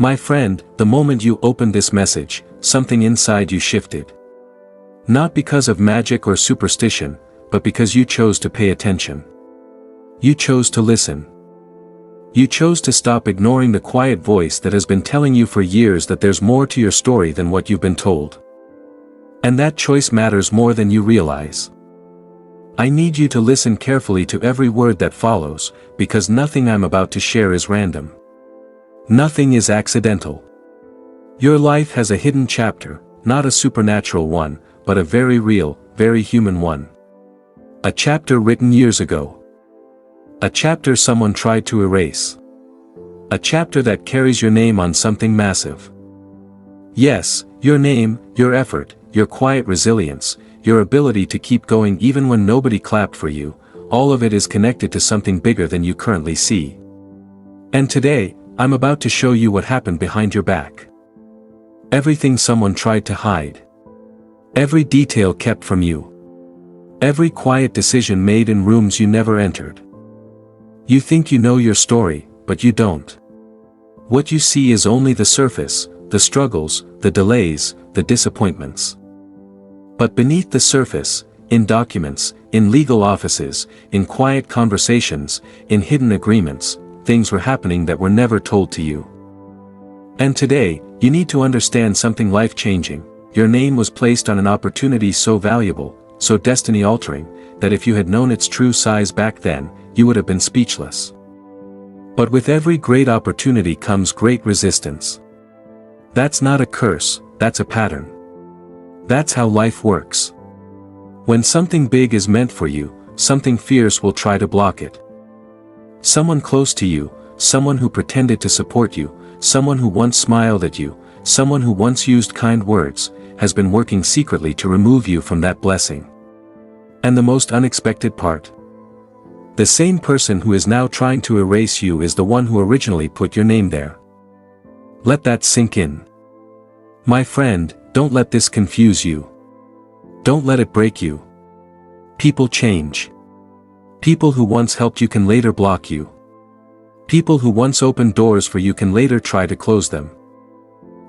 My friend, the moment you opened this message, something inside you shifted. Not because of magic or superstition, but because you chose to pay attention. You chose to listen. You chose to stop ignoring the quiet voice that has been telling you for years that there's more to your story than what you've been told. And that choice matters more than you realize. I need you to listen carefully to every word that follows, because nothing I'm about to share is random. Nothing is accidental. Your life has a hidden chapter, not a supernatural one, but a very real, very human one. A chapter written years ago. A chapter someone tried to erase. A chapter that carries your name on something massive. Yes, your name, your effort, your quiet resilience, your ability to keep going even when nobody clapped for you, all of it is connected to something bigger than you currently see. And today, I'm about to show you what happened behind your back. Everything someone tried to hide. Every detail kept from you. Every quiet decision made in rooms you never entered. You think you know your story, but you don't. What you see is only the surface, the struggles, the delays, the disappointments. But beneath the surface, in documents, in legal offices, in quiet conversations, in hidden agreements, things were happening that were never told to you. And today, you need to understand something life-changing. Your name was placed on an opportunity so valuable, so destiny-altering, that if you had known its true size back then, you would have been speechless. But with every great opportunity comes great resistance. That's not a curse, that's a pattern. That's how life works. When something big is meant for you, something fierce will try to block it. Someone close to you, someone who pretended to support you, someone who once smiled at you, someone who once used kind words, has been working secretly to remove you from that blessing. And the most unexpected part? The same person who is now trying to erase you is the one who originally put your name there. Let that sink in. My friend, don't let this confuse you. Don't let it break you. People change. People who once helped you can later block you. People who once opened doors for you can later try to close them.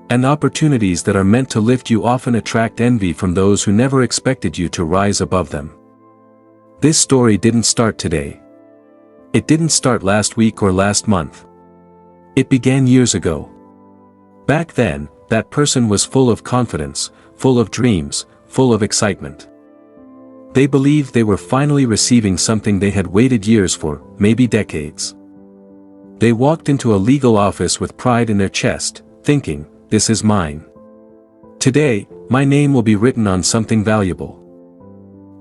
And opportunities that are meant to lift you often attract envy from those who never expected you to rise above them. This story didn't start today. It didn't start last week or last month. It began years ago. Back then, that person was full of confidence, full of dreams, full of excitement. They believed they were finally receiving something they had waited years for, maybe decades. They walked into a legal office with pride in their chest, thinking, "This is mine. Today, my name will be written on something valuable."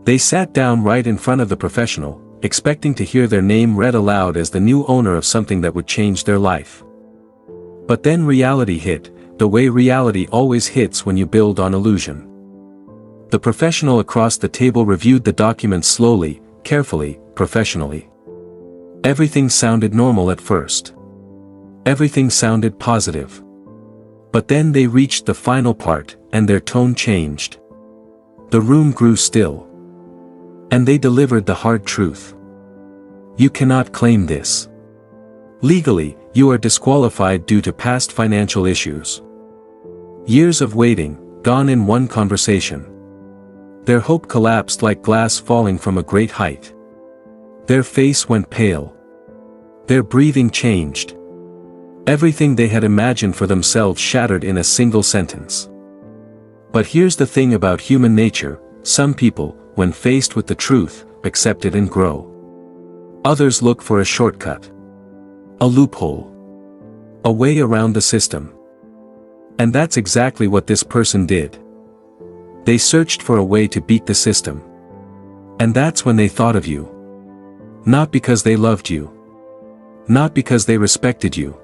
They sat down right in front of the professional, expecting to hear their name read aloud as the new owner of something that would change their life. But then reality hit, the way reality always hits when you build on illusion. The professional across the table reviewed the documents slowly, carefully, professionally. Everything sounded normal at first. Everything sounded positive. But then they reached the final part, and their tone changed. The room grew still. And they delivered the hard truth. You cannot claim this. Legally, you are disqualified due to past financial issues. Years of waiting, gone in one conversation. Their hope collapsed like glass falling from a great height. Their face went pale. Their breathing changed. Everything they had imagined for themselves shattered in a single sentence. But here's the thing about human nature, some people, when faced with the truth, accept it and grow. Others look for a shortcut. A loophole. A way around the system. And that's exactly what this person did. They searched for a way to beat the system. And that's when they thought of you. Not because they loved you. Not because they respected you.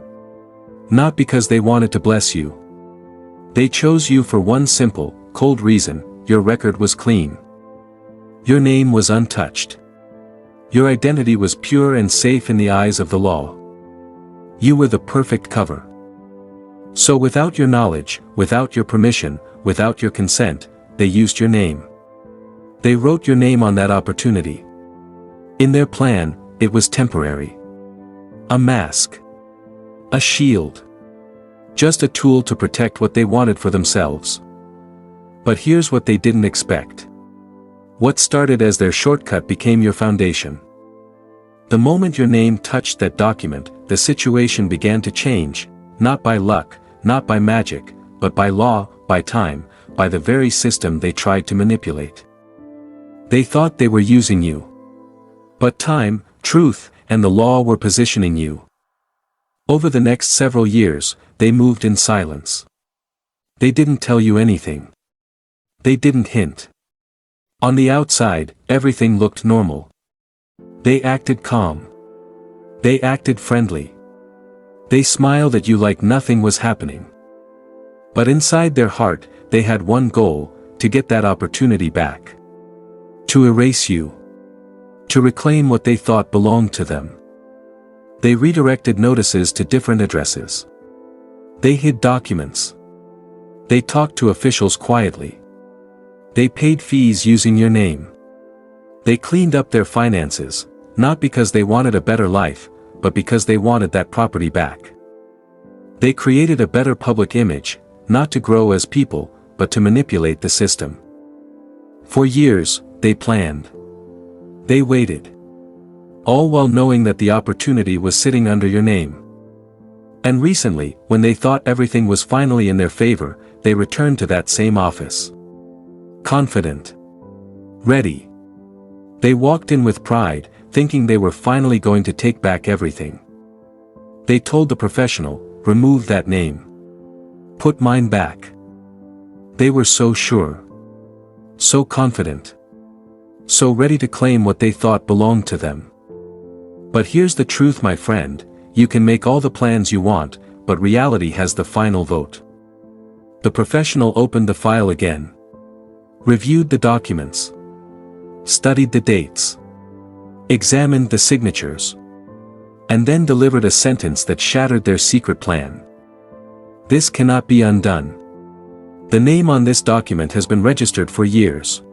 Not because they wanted to bless you. They chose you for one simple, cold reason: your record was clean. Your name was untouched. Your identity was pure and safe in the eyes of the law. You were the perfect cover. So without your knowledge, without your permission, without your consent, they used your name. They wrote your name on that opportunity. In their plan, it was temporary. A mask. A shield. Just a tool to protect what they wanted for themselves. But here's what they didn't expect. What started as their shortcut became your foundation. The moment your name touched that document, the situation began to change, not by luck, not by magic, but by law, by time, by the very system they tried to manipulate. They thought they were using you. But time, truth, and the law were positioning you. Over the next several years, they moved in silence. They didn't tell you anything. They didn't hint. On the outside, everything looked normal. They acted calm. They acted friendly. They smiled at you like nothing was happening. But inside their heart, they had one goal: to get that opportunity back. To erase you. To reclaim what they thought belonged to them. They redirected notices to different addresses. They hid documents. They talked to officials quietly. They paid fees using your name. They cleaned up their finances, not because they wanted a better life, but because they wanted that property back. They created a better public image, not to grow as people, but to manipulate the system. For years, they planned. They waited. All while knowing that the opportunity was sitting under your name. And recently, when they thought everything was finally in their favor, they returned to that same office. Confident. Ready. They walked in with pride, thinking they were finally going to take back everything. They told the professional, "Remove that name. Put mine back." They were so sure. So confident. So ready to claim what they thought belonged to them. But here's the truth, my friend: you can make all the plans you want, but reality has the final vote. The professional opened the file again. Reviewed the documents. Studied the dates. Examined the signatures. And then delivered a sentence that shattered their secret plan. This cannot be undone. The name on this document has been registered for years.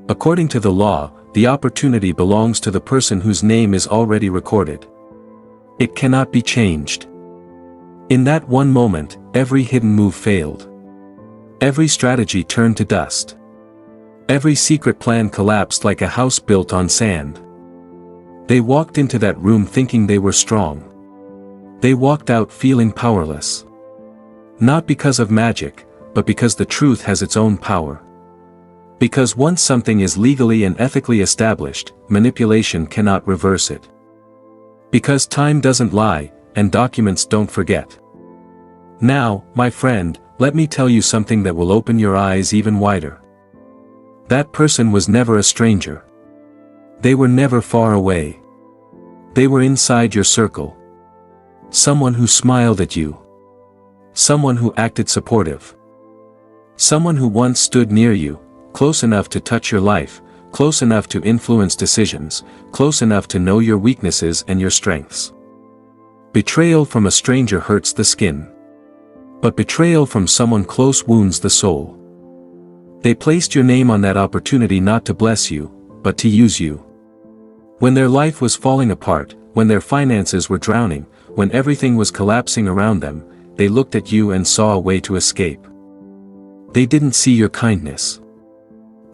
According to the law, the opportunity belongs to the person whose name is already recorded. It cannot be changed. In that one moment, every hidden move failed. Every strategy turned to dust. Every secret plan collapsed like a house built on sand. They walked into that room thinking they were strong. They walked out feeling powerless. Not because of magic, but because the truth has its own power. Because once something is legally and ethically established, manipulation cannot reverse it. Because time doesn't lie, and documents don't forget. Now, my friend, let me tell you something that will open your eyes even wider. That person was never a stranger. They were never far away. They were inside your circle. Someone who smiled at you. Someone who acted supportive. Someone who once stood near you, close enough to touch your life, close enough to influence decisions, close enough to know your weaknesses and your strengths. Betrayal from a stranger hurts the skin. But betrayal from someone close wounds the soul. They placed your name on that opportunity not to bless you, but to use you. When their life was falling apart, when their finances were drowning, when everything was collapsing around them, they looked at you and saw a way to escape. They didn't see your kindness.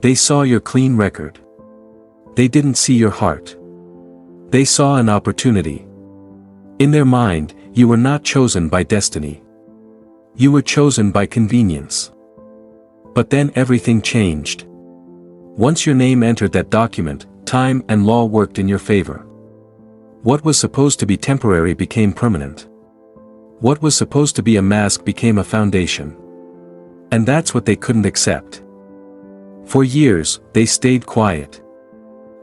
They saw your clean record. They didn't see your heart. They saw an opportunity. In their mind, you were not chosen by destiny. You were chosen by convenience. But then everything changed. Once your name entered that document, time and law worked in your favor. What was supposed to be temporary became permanent. What was supposed to be a mask became a foundation. And that's what they couldn't accept. For years, they stayed quiet.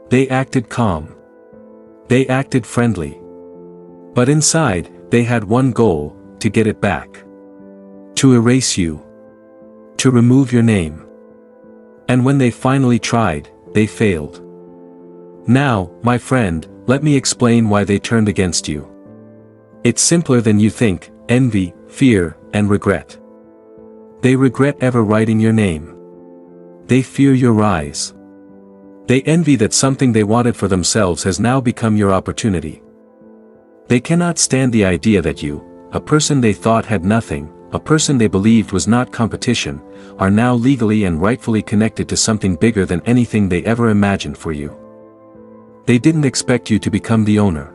They acted calm. They acted friendly. But inside, they had one goal: to get it back. To erase you. To remove your name. And when they finally tried, they failed. Now, my friend, let me explain why they turned against you. It's simpler than you think: envy, fear, and regret. They regret ever writing your name. They fear your rise. They envy that something they wanted for themselves has now become your opportunity. They cannot stand the idea that you, a person they thought had nothing, a person they believed was not competition, are now legally and rightfully connected to something bigger than anything they ever imagined for you. They didn't expect you to become the owner.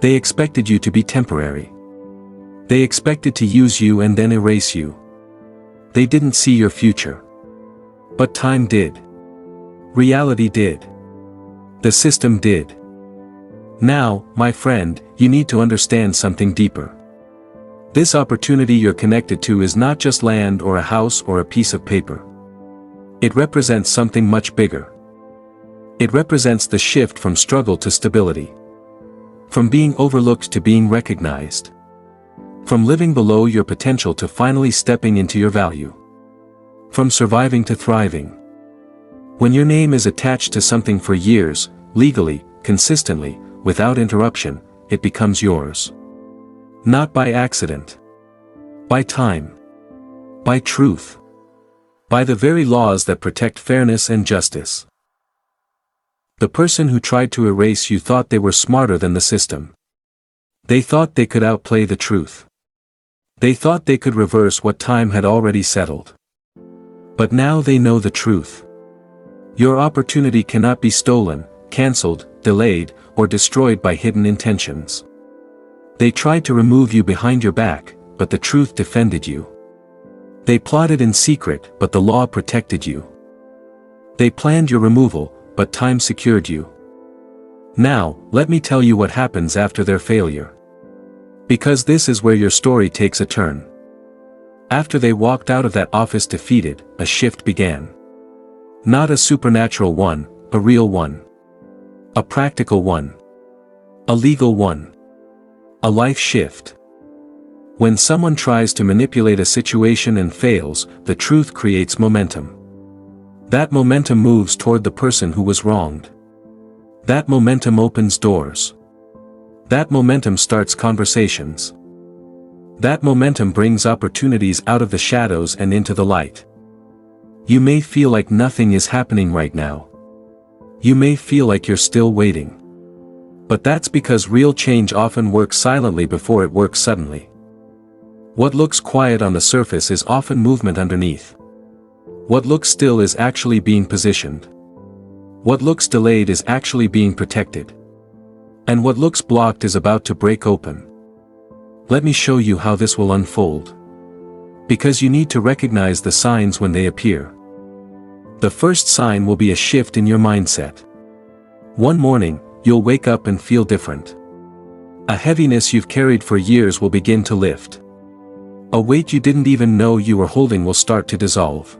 They expected you to be temporary. They expected to use you and then erase you. They didn't see your future. But time did. Reality did. The system did. Now, my friend, you need to understand something deeper. This opportunity you're connected to is not just land or a house or a piece of paper. It represents something much bigger. It represents the shift from struggle to stability. From being overlooked to being recognized. From living below your potential to finally stepping into your value. From surviving to thriving. When your name is attached to something for years, legally, consistently, without interruption, it becomes yours. Not by accident. By time. By truth. By the very laws that protect fairness and justice. The person who tried to erase you thought they were smarter than the system. They thought they could outplay the truth. They thought they could reverse what time had already settled. But now they know the truth. Your opportunity cannot be stolen, cancelled, delayed, or destroyed by hidden intentions. They tried to remove you behind your back, but the truth defended you. They plotted in secret, but the law protected you. They planned your removal, but time secured you. Now, let me tell you what happens after their failure. Because this is where your story takes a turn. After they walked out of that office defeated, a shift began. Not a supernatural one, a real one. A practical one. A legal one. A life shift. When someone tries to manipulate a situation and fails, the truth creates momentum. That momentum moves toward the person who was wronged. That momentum opens doors. That momentum starts conversations. That momentum brings opportunities out of the shadows and into the light. You may feel like nothing is happening right now. You may feel like you're still waiting. But that's because real change often works silently before it works suddenly. What looks quiet on the surface is often movement underneath. What looks still is actually being positioned. What looks delayed is actually being protected. And what looks blocked is about to break open. Let me show you how this will unfold. Because you need to recognize the signs when they appear. The first sign will be a shift in your mindset. One morning, you'll wake up and feel different. A heaviness you've carried for years will begin to lift. A weight you didn't even know you were holding will start to dissolve.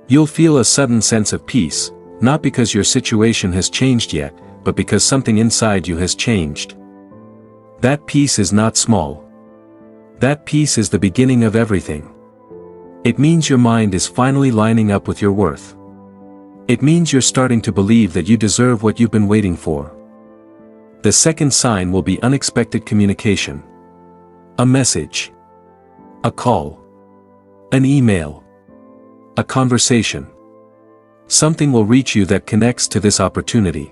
You'll feel a sudden sense of peace, not because your situation has changed yet, but because something inside you has changed. That peace is not small. That peace is the beginning of everything. It means your mind is finally lining up with your worth. It means you're starting to believe that you deserve what you've been waiting for. The second sign will be unexpected communication. A message. A call. An email. A conversation. Something will reach you that connects to this opportunity.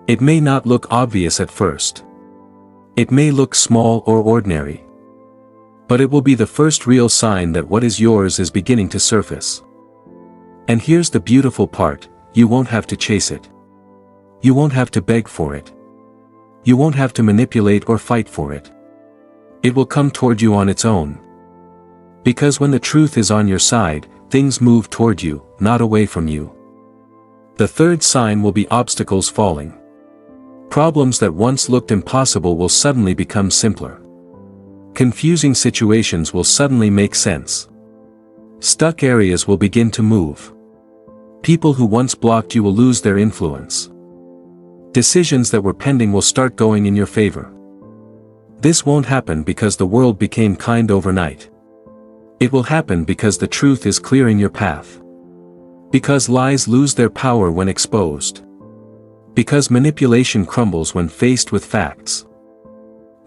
It may not look obvious at first. It may look small or ordinary. But it will be the first real sign that what is yours is beginning to surface. And here's the beautiful part, you won't have to chase it. You won't have to beg for it. You won't have to manipulate or fight for it. It will come toward you on its own. Because when the truth is on your side, things move toward you, not away from you. The third sign will be obstacles falling. Problems that once looked impossible will suddenly become simpler. Confusing situations will suddenly make sense. Stuck areas will begin to move. People who once blocked you will lose their influence. Decisions that were pending will start going in your favor. This won't happen because the world became kind overnight. It will happen because the truth is clearing your path. Because lies lose their power when exposed. Because manipulation crumbles when faced with facts.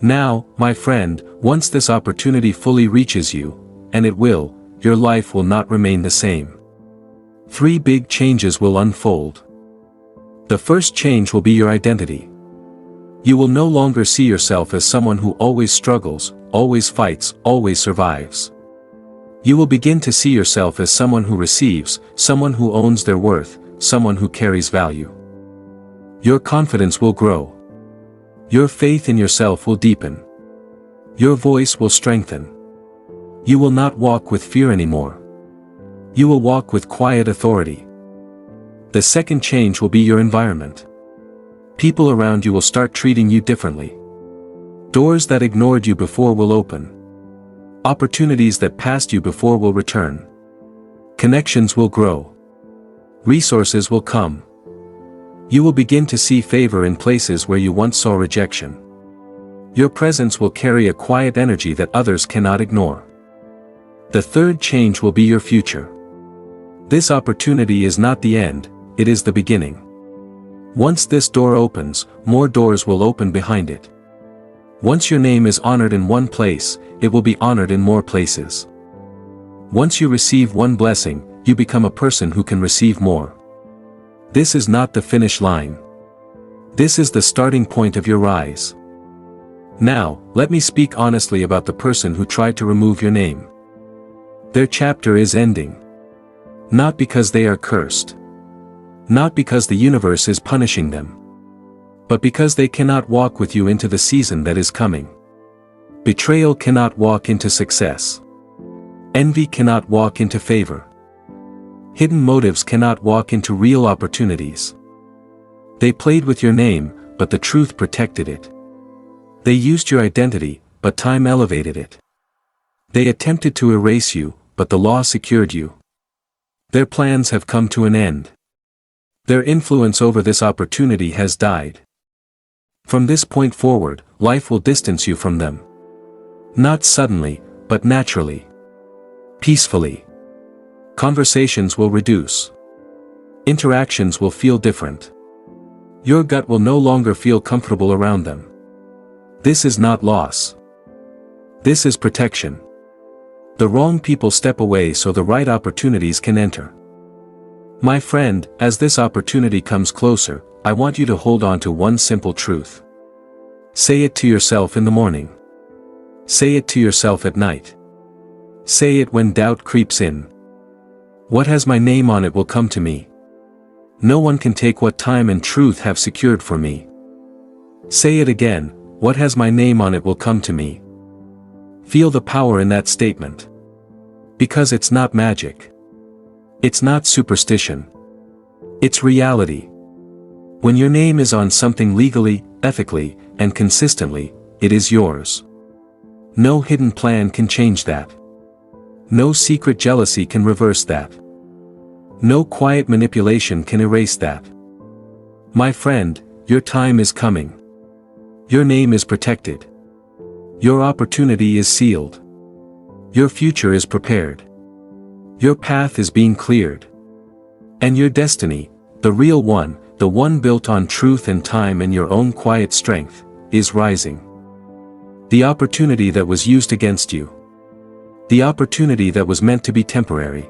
Now, my friend, once this opportunity fully reaches you, and it will, your life will not remain the same. 3 big changes will unfold. The first change will be your identity. You will no longer see yourself as someone who always struggles, always fights, always survives. You will begin to see yourself as someone who receives, someone who owns their worth, someone who carries value. Your confidence will grow. Your faith in yourself will deepen. Your voice will strengthen. You will not walk with fear anymore. You will walk with quiet authority. The second change will be your environment. People around you will start treating you differently. Doors that ignored you before will open. Opportunities that passed you before will return. Connections will grow. Resources will come. You will begin to see favor in places where you once saw rejection. Your presence will carry a quiet energy that others cannot ignore. The third change will be your future. This opportunity is not the end, it is the beginning. Once this door opens, more doors will open behind it. Once your name is honored in one place, it will be honored in more places. Once you receive one blessing, you become a person who can receive more. This is not the finish line. This is the starting point of your rise. Now, let me speak honestly about the person who tried to remove your name. Their chapter is ending. Not because they are cursed. Not because the universe is punishing them. But because they cannot walk with you into the season that is coming. Betrayal cannot walk into success. Envy cannot walk into favor. Hidden motives cannot walk into real opportunities. They played with your name, but the truth protected it. They used your identity, but time elevated it. They attempted to erase you, but the law secured you. Their plans have come to an end. Their influence over this opportunity has died. From this point forward, life will distance you from them. Not suddenly, but naturally. Peacefully. Conversations will reduce. Interactions will feel different. Your gut will no longer feel comfortable around them. This is not loss. This is protection. The wrong people step away so the right opportunities can enter. My friend, as this opportunity comes closer, I want you to hold on to one simple truth. Say it to yourself in the morning. Say it to yourself at night. Say it when doubt creeps in. What has my name on it will come to me. No one can take what time and truth have secured for me. Say it again, what has my name on it will come to me. Feel the power in that statement. Because it's not magic. It's not superstition. It's reality. When your name is on something legally, ethically, and consistently, it is yours. No hidden plan can change that. No secret jealousy can reverse that. No quiet manipulation can erase that. My friend, your time is coming. Your name is protected. Your opportunity is sealed. Your future is prepared. Your path is being cleared. And your destiny, the real one, the one built on truth and time and your own quiet strength, is rising. The opportunity that was used against you. The opportunity that was meant to be temporary.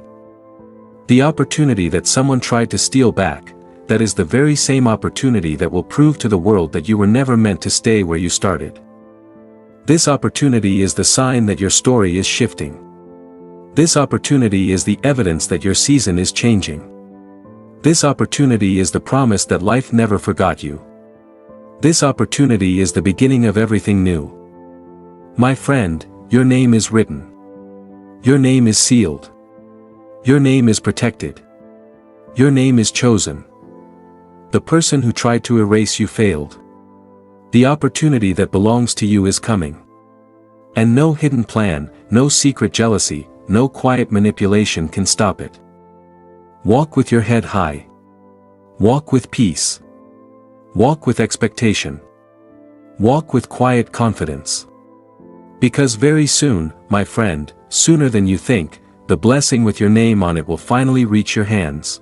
The opportunity that someone tried to steal back, that is the very same opportunity that will prove to the world that you were never meant to stay where you started. This opportunity is the sign that your story is shifting. This opportunity is the evidence that your season is changing. This opportunity is the promise that life never forgot you. This opportunity is the beginning of everything new. My friend, your name is written. Your name is sealed. Your name is protected. Your name is chosen. The person who tried to erase you failed. The opportunity that belongs to you is coming. And no hidden plan, no secret jealousy, no quiet manipulation can stop it. Walk with your head high. Walk with peace. Walk with expectation. Walk with quiet confidence. Because very soon, my friend, sooner than you think, the blessing with your name on it will finally reach your hands.